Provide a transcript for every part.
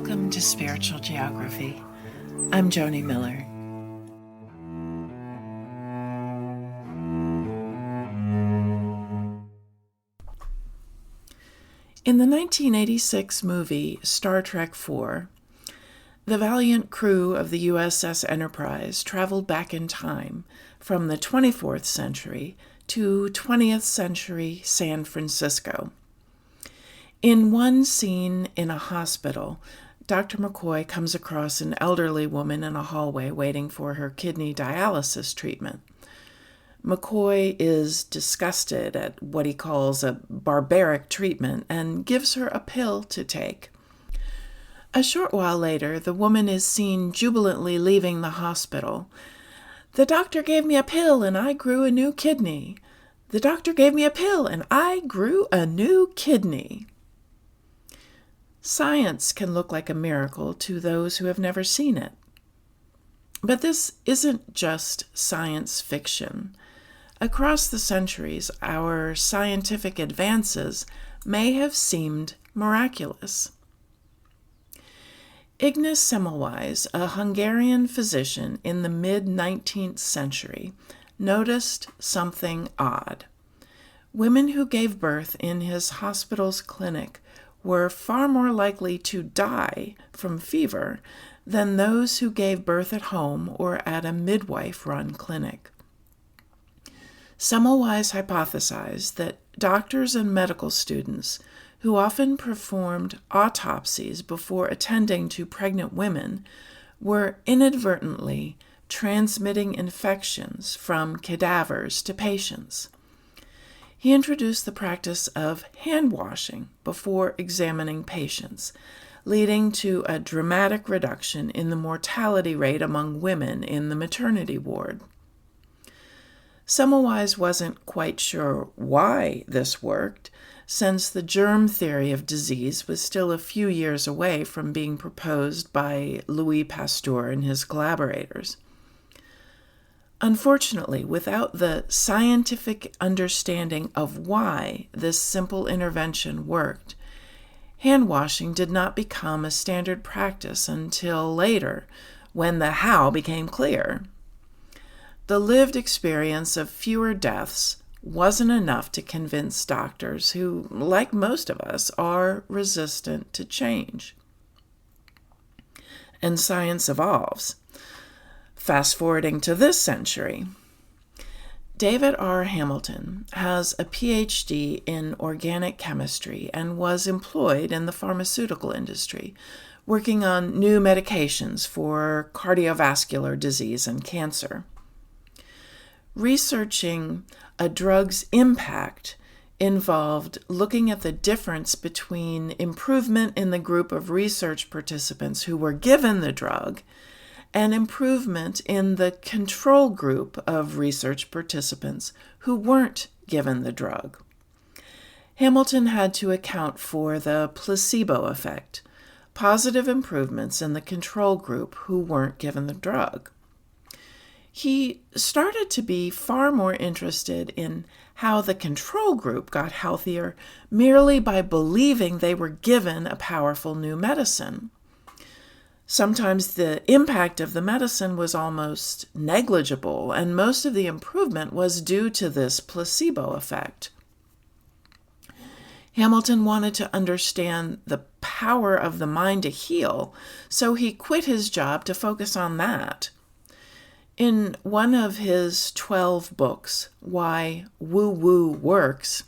Welcome to Spiritual Geography. I'm Joni Miller. In the 1986 movie Star Trek IV, the valiant crew of the USS Enterprise traveled back in time from the 24th century to 20th century San Francisco. In one scene in a hospital, Dr. McCoy comes across an elderly woman in a hallway waiting for her kidney dialysis treatment. McCoy is disgusted at what he calls a barbaric treatment and gives her a pill to take. A short while later, the woman is seen jubilantly leaving the hospital. "The doctor gave me a pill and I grew a new kidney. The doctor gave me a pill and I grew a new kidney." Science can look like a miracle to those who have never seen it. But this isn't just science fiction. Across the centuries, our scientific advances may have seemed miraculous. Ignaz Semmelweis, a Hungarian physician in the mid-19th century, noticed something odd. Women who gave birth in his hospital's clinic were far more likely to die from fever than those who gave birth at home or at a midwife-run clinic. Semmelweis hypothesized that doctors and medical students who often performed autopsies before attending to pregnant women were inadvertently transmitting infections from cadavers to patients. He introduced the practice of hand washing before examining patients, leading to a dramatic reduction in the mortality rate among women in the maternity ward. Semmelweis wasn't quite sure why this worked, since the germ theory of disease was still a few years away from being proposed by Louis Pasteur and his collaborators. Unfortunately, without the scientific understanding of why this simple intervention worked, hand washing did not become a standard practice until later, when the how became clear. The lived experience of fewer deaths wasn't enough to convince doctors who, like most of us, are resistant to change. And science evolves. Fast forwarding to this century, David R. Hamilton has a Ph.D. in organic chemistry and was employed in the pharmaceutical industry, working on new medications for cardiovascular disease and cancer. Researching a drug's impact involved looking at the difference between improvement in the group of research participants who were given the drug and improvement in the control group of research participants who weren't given the drug. Hamilton had to account for the placebo effect, positive improvements in the control group who weren't given the drug. He started to be far more interested in how the control group got healthier merely by believing they were given a powerful new medicine. Sometimes the impact of the medicine was almost negligible, and most of the improvement was due to this placebo effect. Hamilton wanted to understand the power of the mind to heal, so he quit his job to focus on that. In one of his 12 books, Why Woo-Woo Works,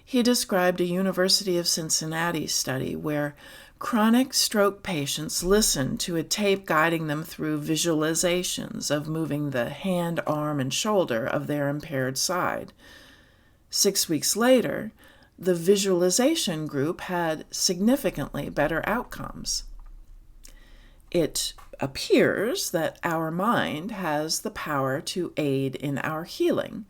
he described a University of Cincinnati study where chronic stroke patients listened to a tape guiding them through visualizations of moving the hand, arm, and shoulder of their impaired side. 6 weeks later, the visualization group had significantly better outcomes. It appears that our mind has the power to aid in our healing.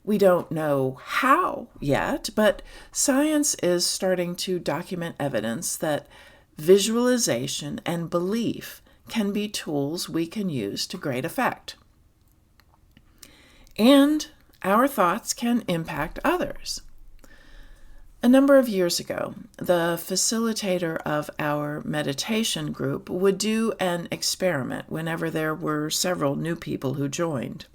We don't know how yet, but science is starting to document evidence that visualization and belief can be tools we can use to great effect. And our thoughts can impact others. A number of years ago, the facilitator of our meditation group would do an experiment whenever there were several new people who joined.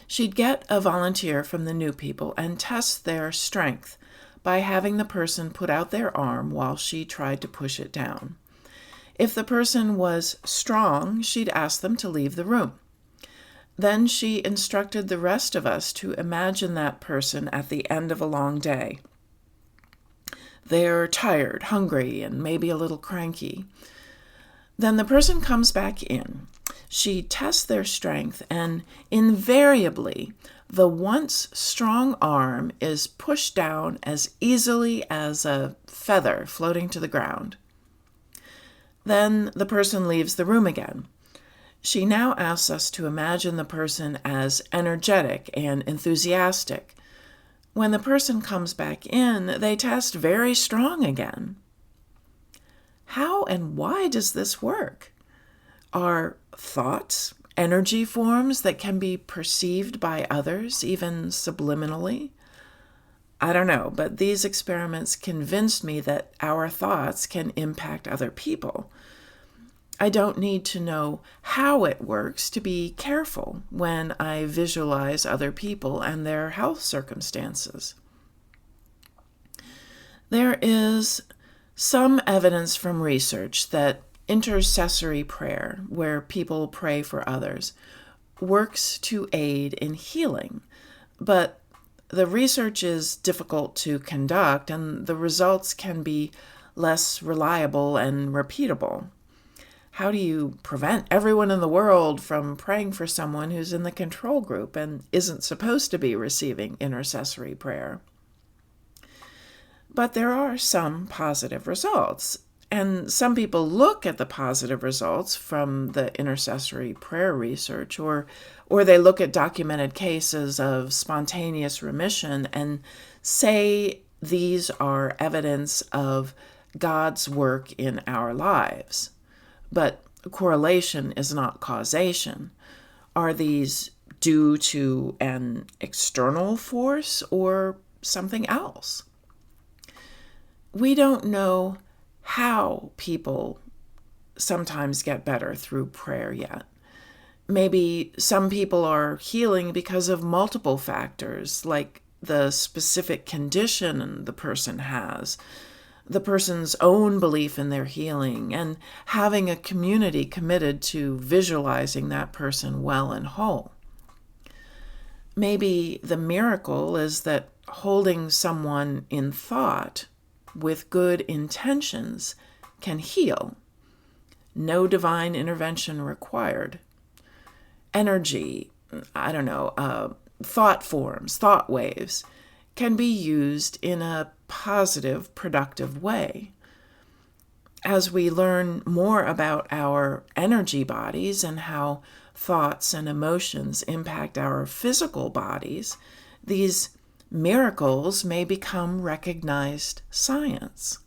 She'd get a volunteer from the new people and test their strength by having the person put out their arm while she tried to push it down. If the person was strong, she'd ask them to leave the room. Then she instructed the rest of us to imagine that person at the end of a long day. They're tired, hungry, and maybe a little cranky. Then the person comes back in. She tests their strength, and invariably, the once strong arm is pushed down as easily as a feather floating to the ground. Then the person leaves the room again. She now asks us to imagine the person as energetic and enthusiastic. When the person comes back in, they test very strong again. How and why does this work? Are thoughts energy forms that can be perceived by others, even subliminally? I don't know, but these experiments convinced me that our thoughts can impact other people. I don't need to know how it works to be careful when I visualize other people and their health circumstances. There is some evidence from research that intercessory prayer, where people pray for others, works to aid in healing, but the research is difficult to conduct and the results can be less reliable and repeatable. How do you prevent everyone in the world from praying for someone who's in the control group and isn't supposed to be receiving intercessory prayer? But there are some positive results, and some people look at the positive results from the intercessory prayer research, or they look at documented cases of spontaneous remission and say these are evidence of God's work in our lives. But correlation is not causation. Are these due to an external force or something else? We don't know how people sometimes get better through prayer yet. Maybe some people are healing because of multiple factors, like the specific condition the person has, the person's own belief in their healing, and having a community committed to visualizing that person well and whole. Maybe the miracle is that holding someone in thought with good intentions can heal. No divine intervention required. Energy, thought forms, thought waves, can be used in a positive, productive way. As we learn more about our energy bodies and how thoughts and emotions impact our physical bodies, these miracles may become recognized science.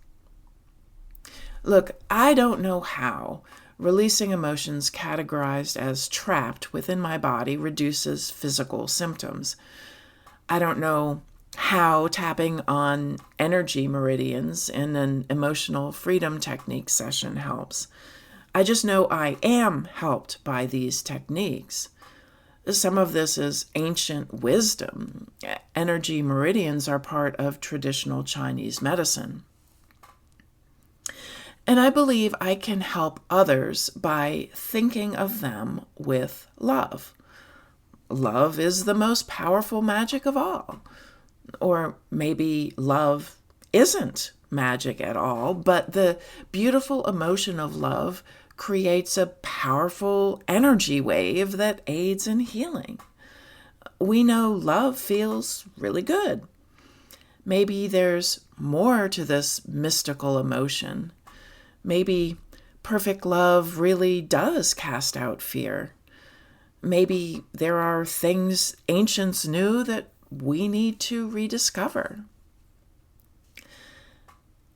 Look, I don't know how releasing emotions categorized as trapped within my body reduces physical symptoms. I don't know how tapping on energy meridians in an emotional freedom technique session helps. I just know I am helped by these techniques. Some of this is ancient wisdom. Energy meridians are part of traditional Chinese medicine. And I believe I can help others by thinking of them with love. Love is the most powerful magic of all. Or maybe love isn't magic at all, but the beautiful emotion of love creates a powerful energy wave that aids in healing. We know love feels really good. Maybe there's more to this mystical emotion. Maybe perfect love really does cast out fear. Maybe there are things ancients knew that we need to rediscover.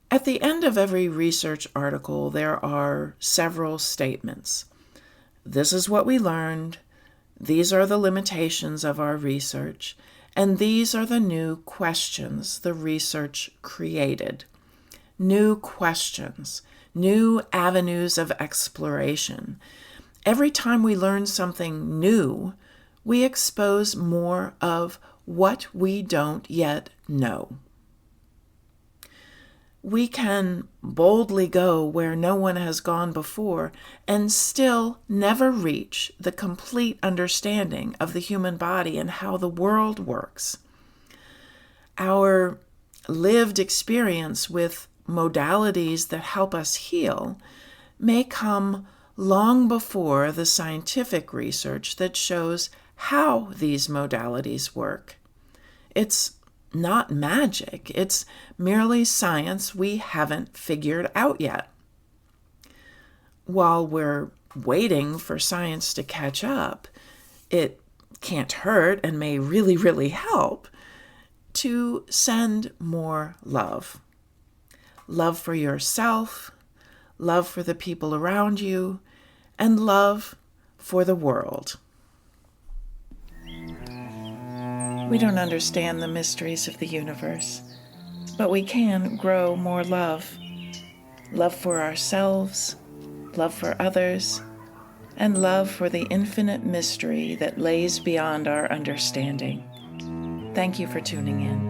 At the end of every research article, there are several statements. This is what we learned. These are the limitations of our research. And these are the new questions the research created. New questions, new avenues of exploration. Every time we learn something new, we expose more of what we don't yet know. We can boldly go where no one has gone before and still never reach the complete understanding of the human body and how the world works. Our lived experience with modalities that help us heal may come long before the scientific research that shows how these modalities work. It's not magic. It's merely science we haven't figured out yet. While we're waiting for science to catch up, it can't hurt and may really, really help to send more love. Love for yourself, love for the people around you, and love for the world. We don't understand the mysteries of the universe, but we can grow more love. Love for ourselves, love for others, and love for the infinite mystery that lays beyond our understanding. Thank you for tuning in.